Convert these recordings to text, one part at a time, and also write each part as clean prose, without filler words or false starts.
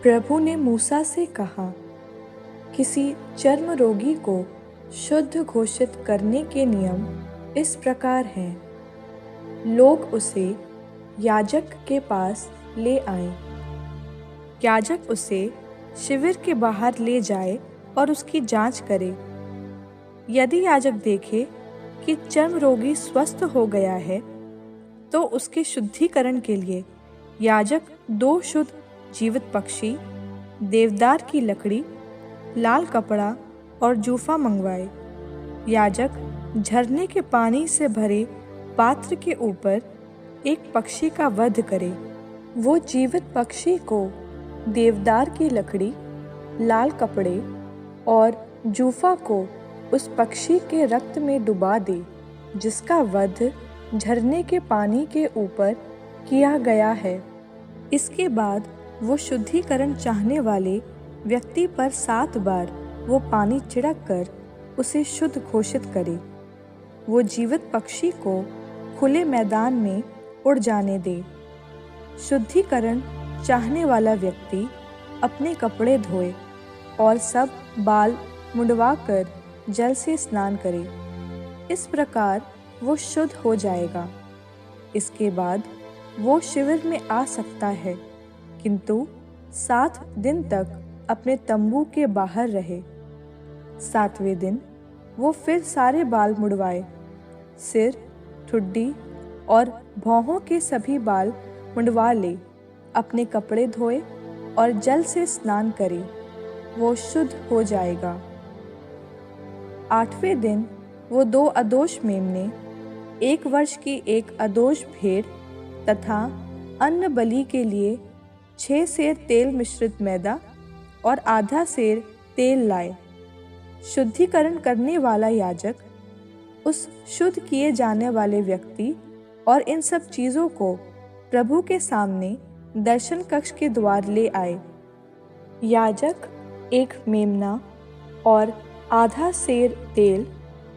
प्रभु ने मूसा से कहा, किसी चर्म रोगी को शुद्ध घोषित करने के नियम इस प्रकार हैं। लोग उसे याजक के पास ले आएं। याजक उसे शिविर के बाहर ले जाए और उसकी जांच करे। यदि याजक देखे कि चर्म रोगी स्वस्थ हो गया है, तो उसके शुद्धिकरण के लिए याजक 2 शुद्ध जीवित पक्षी, देवदार की लकड़ी, लाल कपड़ा और जूफा मंगवाए। याजक झरने के पानी से भरे पात्र के ऊपर एक पक्षी का वध करे। वो जीवित पक्षी को देवदार की लकड़ी, लाल कपड़े और जूफा को उस पक्षी के रक्त में डुबा दे, जिसका वध झरने के पानी के ऊपर किया गया है। इसके बाद वो शुद्धिकरण चाहने वाले व्यक्ति पर 7 बार वो पानी छिड़क कर उसे शुद्ध घोषित करे। वो जीवित पक्षी को खुले मैदान में उड़ जाने दे। शुद्धिकरण चाहने वाला व्यक्ति अपने कपड़े धोए और सब बाल मुंडवा कर जल से स्नान करे। इस प्रकार वो शुद्ध हो जाएगा। इसके बाद वो शिविर में आ सकता है, किंतु 7 दिन तक अपने तंबू के बाहर रहे। 7वें दिन वो फिर सारे बाल मुंडवाए। सिर, ठुड्डी और भौहों के सभी बाल मुंडवा ले, अपने कपड़े धोए और जल से स्नान करे। वो शुद्ध हो जाएगा। 8वें दिन वो 2 अदोष मेमने, 1 वर्ष की एक अदोष भेड़ तथा अन्न बलि के लिए 6 सेर तेल मिश्रित मैदा और आधा सेर तेल लाए। शुद्धिकरण करने वाला याजक उस शुद्ध किए जाने वाले व्यक्ति और इन सब चीज़ों को प्रभु के सामने दर्शन कक्ष के द्वार ले आए। याजक 1 मेमना और आधा सेर तेल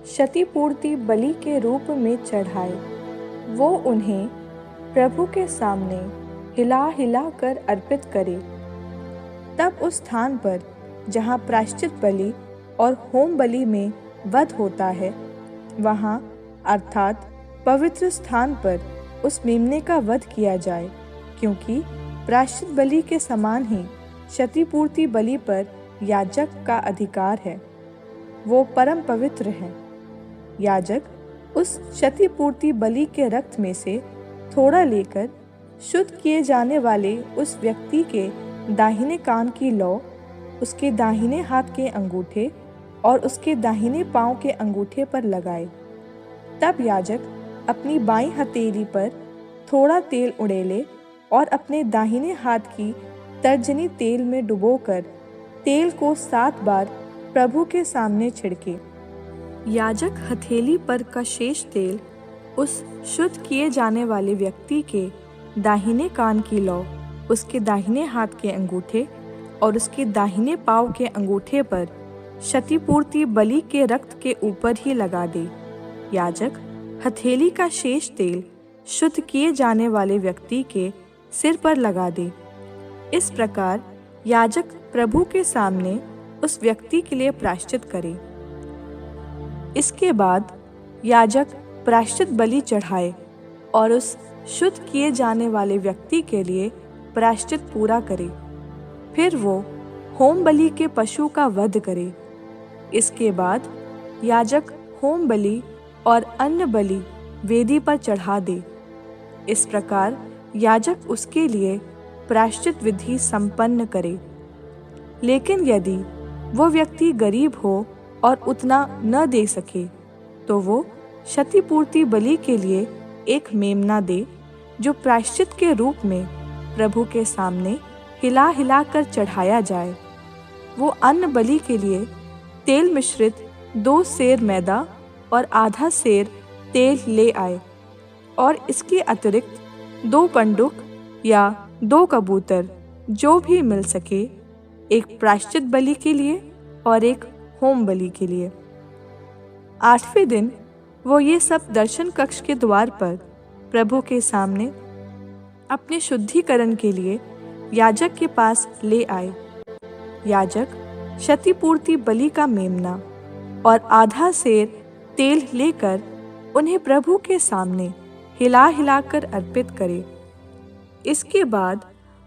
क्षतिपूर्ति बलि के रूप में चढ़ाए। वो उन्हें प्रभु के सामने हिला हिला कर अर्पित करे। तब उस स्थान पर जहाँ प्रायश्चित बलि और होम बलि में वध होता है, वहाँ अर्थात पवित्र स्थान पर उस मेमने का वध किया जाए, क्योंकि प्रायश्चित बलि के समान ही क्षतिपूर्ति बलि पर याजक का अधिकार है। वो परम पवित्र है। याजक उस क्षतिपूर्ति बलि के रक्त में से थोड़ा लेकर शुद्ध किए जाने वाले उस व्यक्ति के दाहिने कान की लौ, उसके दाहिने हाथ के अंगूठे और उसके दाहिने पांव के अंगूठे पर लगाए। तब याजक अपनी बाईं हथेली पर थोड़ा तेल उड़ेले और अपने दाहिने हाथ की तर्जनी तेल में डुबोकर तेल को 7 बार प्रभु के सामने छिड़के। याजक हथेली पर का शेष तेल उस शुद्ध किए जाने वाले व्यक्ति के दाहिने कान की लौ, उसके दाहिने हाथ के अंगूठे और उसके दाहिने पांव के अंगूठे पर क्षतिपूर्ति बलि के रक्त के ऊपर ही लगा दे। याजक हथेली का शेष तेल शुद्ध किए जाने वाले व्यक्ति के सिर पर लगा दे। इस प्रकार याजक प्रभु के सामने उस व्यक्ति के लिए प्रायश्चित करे। इसके बाद याजक प्रायश्चित बलि चढ़ाए और उस शुद्ध किए जाने वाले व्यक्ति के लिए प्रायश्चित पूरा करे। फिर वो होम बलि के पशु का वध करे। इसके बाद याजक होम बलि और अन्न बलि वेदी पर चढ़ा दे। इस प्रकार याजक उसके लिए प्रायश्चित विधि संपन्न करे। लेकिन यदि वो व्यक्ति गरीब हो और उतना न दे सके, तो वो क्षतिपूर्ति बलि के लिए 1 मेमना दे, जो प्रायश्चित के रूप में प्रभु के सामने हिला हिला कर चढ़ाया जाए। वो अन्न बलि के लिए तेल मिश्रित 2 सेर मैदा और आधा सेर तेल ले आए और इसके अतिरिक्त 2 पंडुक या 2 कबूतर, जो भी मिल सके, 1 प्रायश्चित बलि के लिए और 1 होम बलि के लिए। 8वें दिन वो ये सब दर्शन कक्ष के द्वार पर प्रभु के सामने अपने शुद्धिकरण के लिए याजक के पास ले आए। याजक क्षतिपूर्ति बलि का मेमना और आधा सेर तेल लेकर उन्हें प्रभु के सामने हिला हिलाकर अर्पित करे। इसके बाद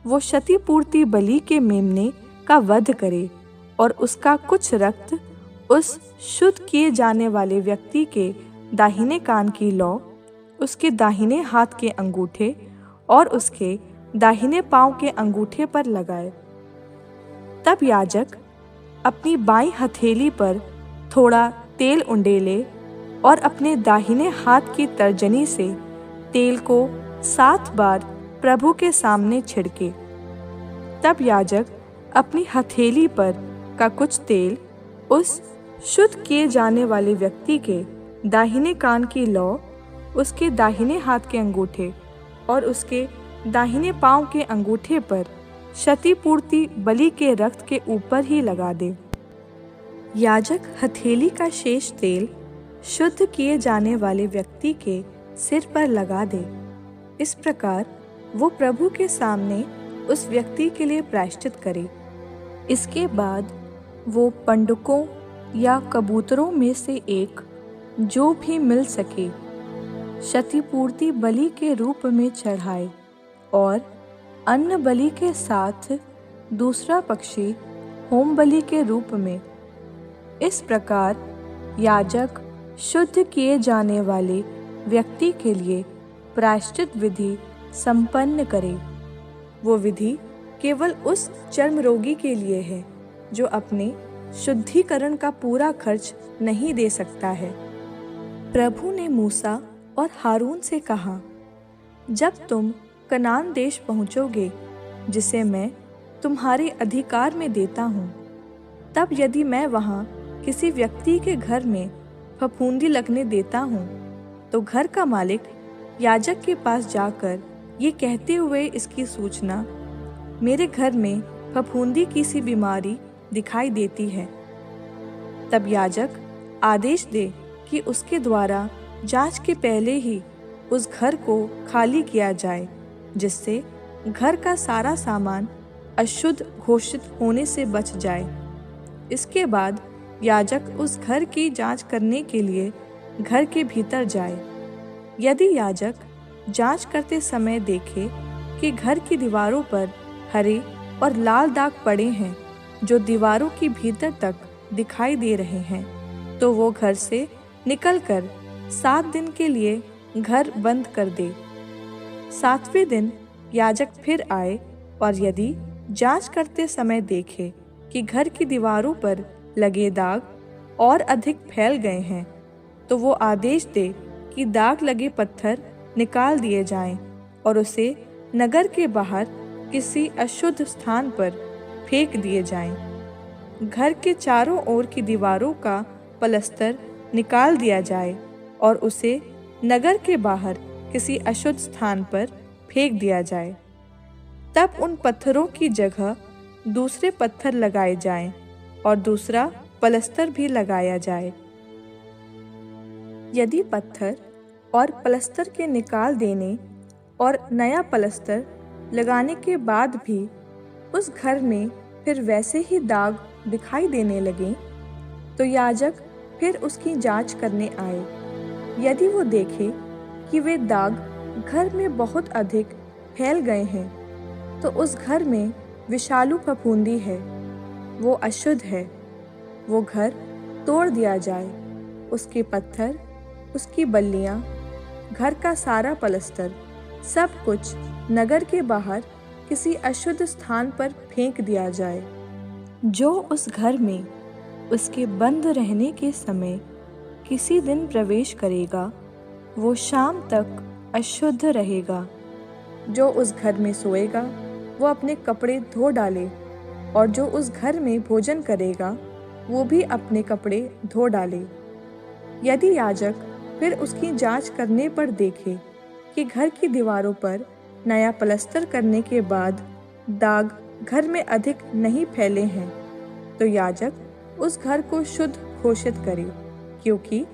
वो क्षतिपूर्ति बलि के मेमने का वध करे और उसका कुछ रक्त उस शुद्ध किए जाने वाले व्यक्ति के दाहिने कान की लौ, उसके दाहिने हाथ के अंगूठे और उसके दाहिने पांव के अंगूठे पर लगाए। तब याजक अपनी बाईं हथेली पर थोड़ा तेल उंडेले और अपने दाहिने हाथ की तर्जनी से तेल को 7 बार प्रभु के सामने छिड़के। तब याजक अपनी हथेली पर का कुछ तेल उस शुद्ध किए जाने वाले व्यक्ति के दाहिने कान की लौ, उसके दाहिने हाथ के अंगूठे और उसके दाहिने पांव के अंगूठे पर क्षतिपूर्ति बलि के रक्त के ऊपर ही लगा दे। याजक हथेली का शेष तेल शुद्ध किए जाने वाले व्यक्ति के सिर पर लगा दे। इस प्रकार वो प्रभु के सामने उस व्यक्ति के लिए प्रायश्चित करे। इसके बाद वो पंडुकों या कबूतरों में से एक जो भी मिल सके क्षतिपूर्ति बलि के रूप में चढ़ाए और अन्न बलि के साथ दूसरा पक्षी होम बलि के रूप में। इस प्रकार याजक शुद्ध किए जाने वाले व्यक्ति के लिए प्रायश्चित विधि संपन्न करे। वो विधि केवल उस चर्म रोगी के लिए है जो अपने शुद्धिकरण का पूरा खर्च नहीं दे सकता है। प्रभु ने मूसा और हारून से कहा, जब तुम कनान देश पहुँचोगे जिसे मैं तुम्हारे अधिकार में देता हूँ, तब यदि मैं वहाँ किसी व्यक्ति के घर में फफूंदी लगने देता हूँ, तो घर का मालिक याजक के पास जाकर ये कहते हुए इसकी सूचना, मेरे घर में फफूंदी की सी बीमारी दिखाई देती है, तब याजक आदेश दे कि उसके द्वारा जांच के पहले ही उस घर को खाली किया जाए, जिससे घर का सारा सामान अशुद्ध घोषित होने से बच जाए। इसके बाद याजक उस घर की जांच करने के लिए घर के भीतर जाए। यदि याजक जांच करते समय देखे कि घर की दीवारों पर हरे और लाल दाग पड़े हैं जो दीवारों की भीतर तक दिखाई दे रहे हैं, तो वो घर से निकलकर 7 दिन के लिए घर बंद कर दे। 7वें दिन याजक फिर आए और यदि जांच करते समय देखे कि घर की दीवारों पर लगे दाग और अधिक फैल गए हैं, तो वो आदेश दे कि दाग लगे पत्थर निकाल दिए जाएं और उसे नगर के बाहर किसी अशुद्ध स्थान पर फेंक दिए जाएं। घर के चारों ओर की दीवारों का पलस्तर निकाल दिया जाए और उसे नगर के बाहर किसी अशुद्ध स्थान पर फेंक दिया जाए। तब उन पत्थरों की जगह दूसरे पत्थर लगाए जाएं और दूसरा पलस्तर भी लगाया जाए। यदि पत्थर और पलस्तर के निकाल देने और नया पलस्तर लगाने के बाद भी उस घर में फिर वैसे ही दाग दिखाई देने लगे, तो याजक फिर उसकी जांच करने आए। यदि वो देखे कि वे दाग घर में बहुत अधिक फैल गए हैं, तो उस घर में विषालु फफूंदी है, वो अशुद्ध है। वो घर तोड़ दिया जाए, उसके पत्थर, उसकी बल्लियाँ, घर का सारा पलस्तर, सब कुछ नगर के बाहर किसी अशुद्ध स्थान पर फेंक दिया जाए। जो उस घर में उसके बंद रहने के समय किसी दिन प्रवेश करेगा, वो शाम तक अशुद्ध रहेगा। जो उस घर में सोएगा, वो अपने कपड़े धो डाले, और जो उस घर में भोजन करेगा, वो भी अपने कपड़े धो डाले। यदि याजक फिर उसकी जांच करने पर देखे कि घर की दीवारों पर नया पलस्तर करने के बाद दाग घर में अधिक नहीं फैले हैं, तो याजक उस घर को शुद्ध घोषित करे, क्योंकि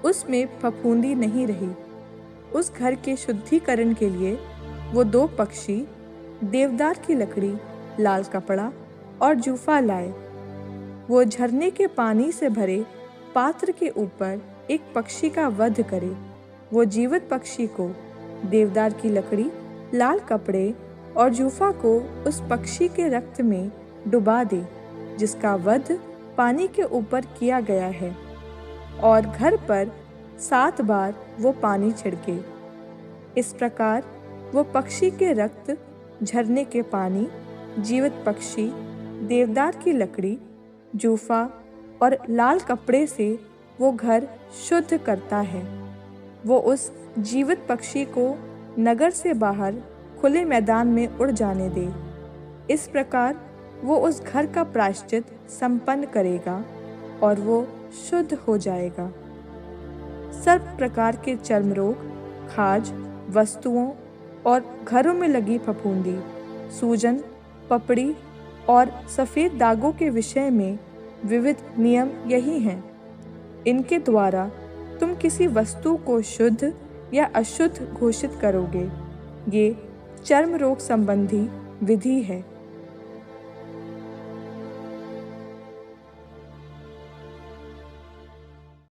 उसमें फफूंदी नहीं रही। उस घर के शुद्धिकरण के लिए वो 2 पक्षी देवदार की लकड़ी, लाल कपड़ा और जूफा लाए। वो झरने के पानी से भरे पात्र के ऊपर एक पक्षी का वध करे। वो जीवित पक्षी को देवदार की लकड़ी, लाल कपड़े और जूफा को उस पक्षी के रक्त में डुबा दे जिसका वध पानी के ऊपर किया गया है, और घर पर 7 बार वो पानी छिड़के। इस प्रकार वो पक्षी के रक्त, झरने के पानी, जीवित पक्षी, देवदार की लकड़ी, जूफा और लाल कपड़े से वो घर शुद्ध करता है। वो उस जीवित पक्षी को नगर से बाहर खुले मैदान में उड़ जाने दे। इस प्रकार वो उस घर का प्रायश्चित संपन्न करेगा और वो शुद्ध हो जाएगा। सब प्रकार के चर्म रोग, खाज, वस्तुओं और घरों में लगी फफूंदी, सूजन, पपड़ी और सफ़ेद दागों के विषय में विविध नियम यही हैं। इनके द्वारा तुम किसी वस्तु को शुद्ध या अशुद्ध घोषित करोगे। ये चर्म रोग संबंधी विधि है।